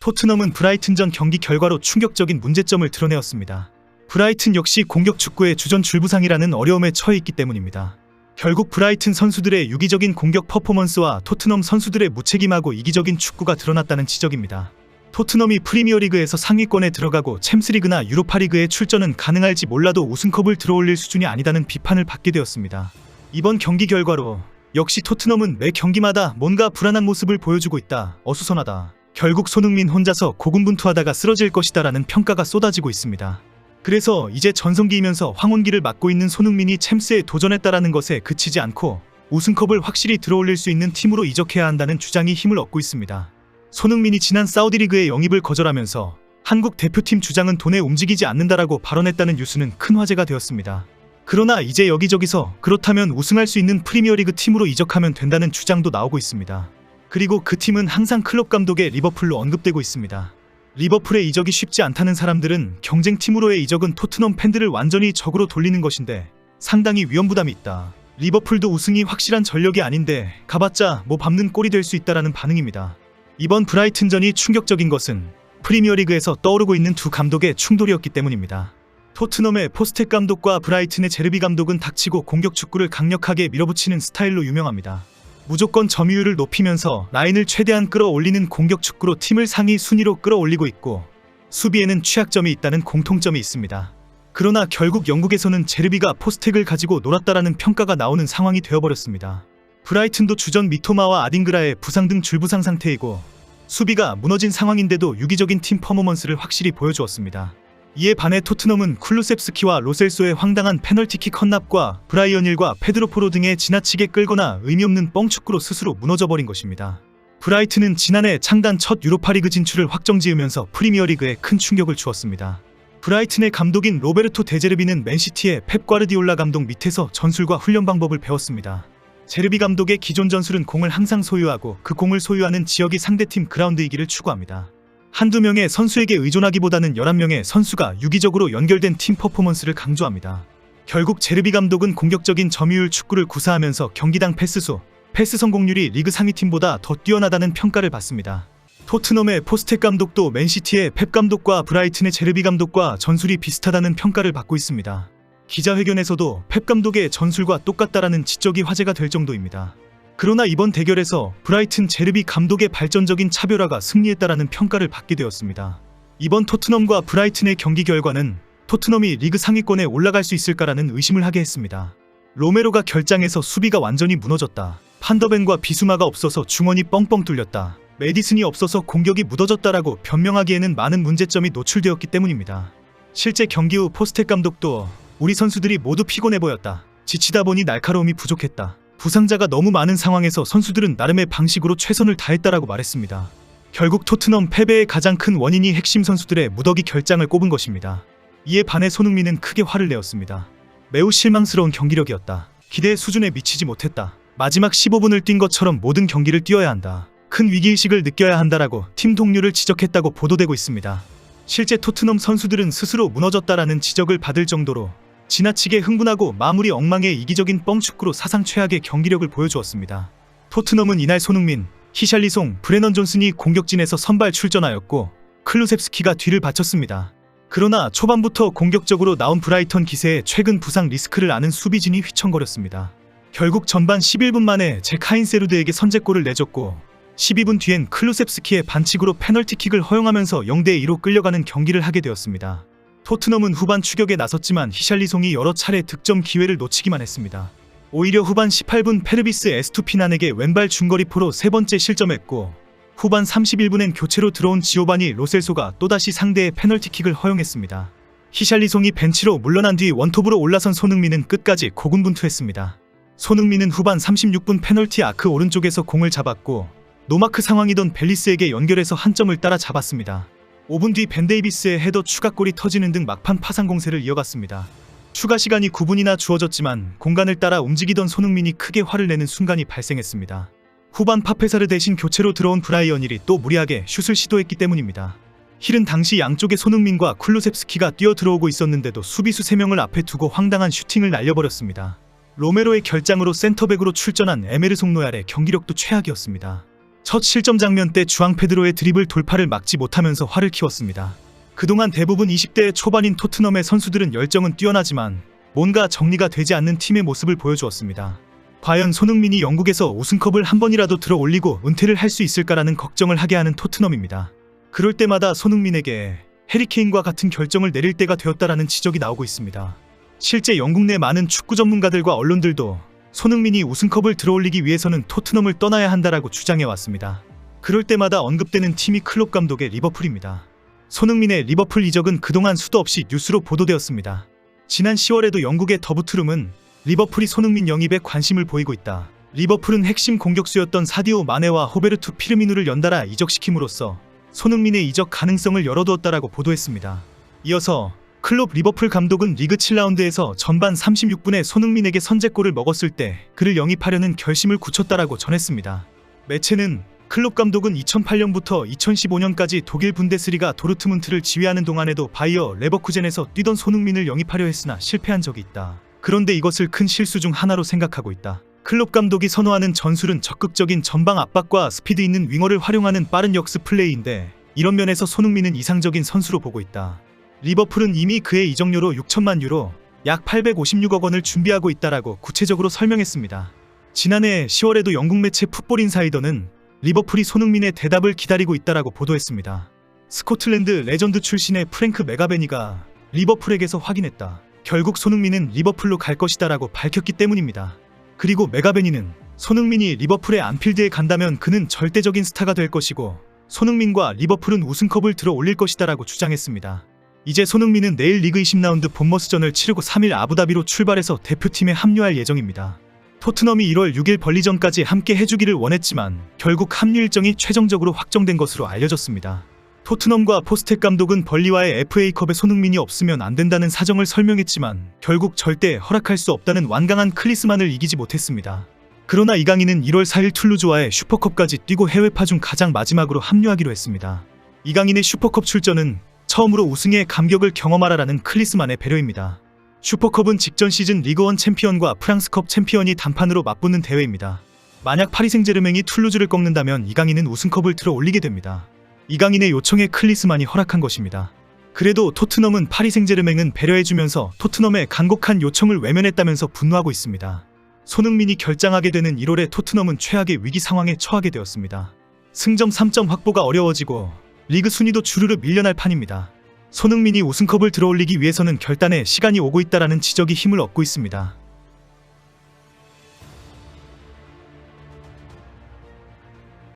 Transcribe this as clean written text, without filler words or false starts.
토트넘은 브라이튼전 경기 결과로 충격적인 문제점을 드러내었습니다. 브라이튼 역시 공격 축구의 주전 줄부상이라는 어려움에 처해 있기 때문입니다. 결국 브라이튼 선수들의 유기적인 공격 퍼포먼스와 토트넘 선수들의 무책임하고 이기적인 축구가 드러났다는 지적입니다. 토트넘이 프리미어리그에서 상위권에 들어가고 챔스리그나 유로파리그에 출전은 가능할지 몰라도 우승컵을 들어올릴 수준이 아니다는 비판을 받게 되었습니다. 이번 경기 결과로 역시 토트넘은 매 경기마다 뭔가 불안한 모습을 보여주고 있다, 어수선하다, 결국 손흥민 혼자서 고군분투하다가 쓰러질 것이다 라는 평가가 쏟아지고 있습니다. 그래서 이제 전성기이면서 황혼기를 맞고 있는 손흥민이 챔스에 도전했다라는 것에 그치지 않고 우승컵을 확실히 들어올릴 수 있는 팀으로 이적해야 한다는 주장이 힘을 얻고 있습니다. 손흥민이 지난 사우디리그의 영입을 거절하면서 한국 대표팀 주장은 돈에 움직이지 않는다라고 발언했다는 뉴스는 큰 화제가 되었습니다. 그러나 이제 여기저기서 그렇다면 우승할 수 있는 프리미어리그 팀으로 이적하면 된다는 주장도 나오고 있습니다. 그리고 그 팀은 항상 클럽 감독의 리버풀로 언급되고 있습니다. 리버풀의 이적이 쉽지 않다는 사람들은 경쟁팀으로의 이적은 토트넘 팬들을 완전히 적으로 돌리는 것인데 상당히 위험부담이 있다. 리버풀도 우승이 확실한 전력이 아닌데 가봤자 뭐 밟는 꼴이 될 수 있다라는 반응입니다. 이번 브라이튼전이 충격적인 것은 프리미어리그에서 떠오르고 있는 두 감독의 충돌이었기 때문입니다. 토트넘의 포스텍 감독과 브라이튼의 제르비 감독은 닥치고 공격 축구를 강력하게 밀어붙이는 스타일로 유명합니다. 무조건 점유율을 높이면서 라인을 최대한 끌어올리는 공격 축구로 팀을 상위 순위로 끌어올리고 있고 수비에는 취약점이 있다는 공통점이 있습니다. 그러나 결국 영국에서는 제르비가 포스텍을 가지고 놀았다라는 평가가 나오는 상황이 되어버렸습니다. 브라이튼도 주전 미토마와 아딩그라의 부상 등 줄부상 상태이고 수비가 무너진 상황인데도 유기적인 팀 퍼포먼스를 확실히 보여주었습니다. 이에 반해 토트넘은 쿨루셉스키와 로셀소의 황당한 페널티킥 헌납과 브라이언 힐과 페드로 포로 등의 지나치게 끌거나 의미없는 뻥축구로 스스로 무너져버린 것입니다. 브라이튼은 지난해 창단 첫 유로파리그 진출을 확정지으면서 프리미어리그에 큰 충격을 주었습니다. 브라이튼의 감독인 로베르토 데제르비는 맨시티의 펩 과르디올라 감독 밑에서 전술과 훈련 방법을 배웠습니다. 제르비 감독의 기존 전술은 공을 항상 소유하고 그 공을 소유하는 지역이 상대팀 그라운드이기를 추구합니다. 한두 명의 선수에게 의존하기보다는 11명의 선수가 유기적으로 연결된 팀 퍼포먼스를 강조합니다. 결국 제르비 감독은 공격적인 점유율 축구를 구사하면서 경기당 패스수, 패스 성공률이 리그 상위팀보다 더 뛰어나다는 평가를 받습니다. 토트넘의 포스텍 감독도 맨시티의 펩 감독과 브라이튼의 제르비 감독과 전술이 비슷하다는 평가를 받고 있습니다. 기자회견에서도 펩 감독의 전술과 똑같다라는 지적이 화제가 될 정도입니다. 그러나 이번 대결에서 브라이튼 제르비 감독의 발전적인 차별화가 승리했다라는 평가를 받게 되었습니다. 이번 토트넘과 브라이튼의 경기 결과는 토트넘이 리그 상위권에 올라갈 수 있을까라는 의심을 하게 했습니다. 로메로가 결장해서 수비가 완전히 무너졌다. 판더벤과 비수마가 없어서 중원이 뻥뻥 뚫렸다. 메디슨이 없어서 공격이 무너졌다라고 변명하기에는 많은 문제점이 노출되었기 때문입니다. 실제 경기 후 포스텍 감독도 우리 선수들이 모두 피곤해 보였다. 지치다 보니 날카로움이 부족했다. 부상자가 너무 많은 상황에서 선수들은 나름의 방식으로 최선을 다했다라고 말했습니다. 결국 토트넘 패배의 가장 큰 원인이 핵심 선수들의 무더기 결장을 꼽은 것입니다. 이에 반해 손흥민은 크게 화를 내었습니다. 매우 실망스러운 경기력이었다. 기대의 수준에 미치지 못했다. 마지막 15분을 뛴 것처럼 모든 경기를 뛰어야 한다. 큰 위기의식을 느껴야 한다라고 팀 동료를 지적했다고 보도되고 있습니다. 실제 토트넘 선수들은 스스로 무너졌다라는 지적을 받을 정도로 지나치게 흥분하고 마무리 엉망의 이기적인 뻥축구로 사상 최악의 경기력을 보여주었습니다. 토트넘은 이날 손흥민, 히샬리송, 브레넌 존슨이 공격진에서 선발 출전하였고 클루셉스키가 뒤를 바쳤습니다. 그러나 초반부터 공격적으로 나온 브라이턴 기세에 최근 부상 리스크를 아는 수비진이 휘청거렸습니다. 결국 전반 11분 만에 잭 하인세루드에게 선제골을 내줬고 12분 뒤엔 클루셉스키의 반칙으로 페널티킥을 허용하면서 0대2로 끌려가는 경기를 하게 되었습니다. 토트넘은 후반 추격에 나섰지만 히샬리송이 여러 차례 득점 기회를 놓치기만 했습니다. 오히려 후반 18분 페르비스 에스투피난에게 왼발 중거리포로 세 번째 실점했고 후반 31분엔 교체로 들어온 지오바니 로셀소가 또다시 상대의 페널티킥을 허용했습니다. 히샬리송이 벤치로 물러난 뒤 원톱으로 올라선 손흥민은 끝까지 고군분투했습니다. 손흥민은 후반 36분 페널티 아크 오른쪽에서 공을 잡았고 노마크 상황이던 벨리스에게 연결해서 한 점을 따라 잡았습니다. 5분 뒤 벤 데이비스의 헤더 추가골이 터지는 등 막판 파상 공세를 이어갔습니다. 추가 시간이 9분이나 주어졌지만 공간을 따라 움직이던 손흥민이 크게 화를 내는 순간이 발생했습니다. 후반 파페사르 대신 교체로 들어온 브라이언 힐이 또 무리하게 슛을 시도했기 때문입니다. 힐은 당시 양쪽에 손흥민과 쿨루셉스키가 뛰어들어오고 있었는데도 수비수 3명을 앞에 두고 황당한 슈팅을 날려버렸습니다. 로메로의 결장으로 센터백으로 출전한 에메르송 로얄의 경기력도 최악이었습니다. 첫 실점 장면 때 주앙 페드로의 드리블 돌파를 막지 못하면서 화를 키웠습니다. 그동안 대부분 20대 초반인 토트넘의 선수들은 열정은 뛰어나지만 뭔가 정리가 되지 않는 팀의 모습을 보여주었습니다. 과연 손흥민이 영국에서 우승컵을 한 번이라도 들어 올리고 은퇴를 할 수 있을까라는 걱정을 하게 하는 토트넘입니다. 그럴 때마다 손흥민에게 해리케인과 같은 결정을 내릴 때가 되었다라는 지적이 나오고 있습니다. 실제 영국 내 많은 축구 전문가들과 언론들도 손흥민이 우승컵을 들어올리기 위해서는 토트넘을 떠나야 한다라고 주장해왔습니다. 그럴 때마다 언급되는 팀이 클롭 감독의 리버풀입니다. 손흥민의 리버풀 이적은 그동안 수도 없이 뉴스로 보도되었습니다. 지난 10월에도 영국의 더부트룸은 리버풀이 손흥민 영입에 관심을 보이고 있다. 리버풀은 핵심 공격수였던 사디오 마네와 호베르투 피르미누를 연달아 이적시킴으로써 손흥민의 이적 가능성을 열어두었다라고 보도했습니다. 이어서 클롭 리버풀 감독은 리그 7라운드에서 전반 36분에 손흥민에게 선제골을 먹었을 때 그를 영입하려는 결심을 굳혔다라고 전했습니다. 매체는 클롭 감독은 2008년부터 2015년까지 독일 분데스리가 도르트문트를 지휘하는 동안에도 바이어 레버쿠젠에서 뛰던 손흥민을 영입하려 했으나 실패한 적이 있다. 그런데 이것을 큰 실수 중 하나로 생각하고 있다. 클롭 감독이 선호하는 전술은 적극적인 전방 압박과 스피드 있는 윙어를 활용하는 빠른 역습 플레이인데 이런 면에서 손흥민은 이상적인 선수로 보고 있다. 리버풀은 이미 그의 이적료로 6천만 유로, 약 856억 원을 준비하고 있다라고 구체적으로 설명했습니다. 지난해 10월에도 영국 매체 풋볼 인사이더는 리버풀이 손흥민의 대답을 기다리고 있다라고 보도했습니다. 스코틀랜드 레전드 출신의 프랭크 메가베니가 리버풀에게서 확인했다. 결국 손흥민은 리버풀로 갈 것이다라고 밝혔기 때문입니다. 그리고 메가베니는 손흥민이 리버풀의 안필드에 간다면 그는 절대적인 스타가 될 것이고 손흥민과 리버풀은 우승컵을 들어 올릴 것이다라고 주장했습니다. 이제 손흥민은 내일 리그 20라운드 본머스전을 치르고 3일 아부다비로 출발해서 대표팀에 합류할 예정입니다. 토트넘이 1월 6일 벌리전까지 함께 해주기를 원했지만 결국 합류 일정이 최종적으로 확정된 것으로 알려졌습니다. 토트넘과 포스텍 감독은 벌리와의 FA컵에 손흥민이 없으면 안 된다는 사정을 설명했지만 결국 절대 허락할 수 없다는 완강한 클리스만을 이기지 못했습니다. 그러나 이강인은 1월 4일 툴루즈와의 슈퍼컵까지 뛰고 해외파 중 가장 마지막으로 합류하기로 했습니다. 이강인의 슈퍼컵 출전은 처음으로 우승의 감격을 경험하라라는 클리스만의 배려입니다. 슈퍼컵은 직전 시즌 리그1 챔피언과 프랑스컵 챔피언이 단판으로 맞붙는 대회입니다. 만약 파리 생제르맹이 툴루즈를 꺾는다면 이강인은 우승컵을 들어 올리게 됩니다. 이강인의 요청에 클리스만이 허락한 것입니다. 그래도 토트넘은 파리 생제르맹은 배려해주면서 토트넘의 간곡한 요청을 외면했다면서 분노하고 있습니다. 손흥민이 결장하게 되는 1월에 토트넘은 최악의 위기 상황에 처하게 되었습니다. 승점 3점 확보가 어려워지고 리그 순위도 주르르 밀려날 판입니다. 손흥민이 우승컵을 들어올리기 위해서는 결단의 시간이 오고 있다라는 지적이 힘을 얻고 있습니다.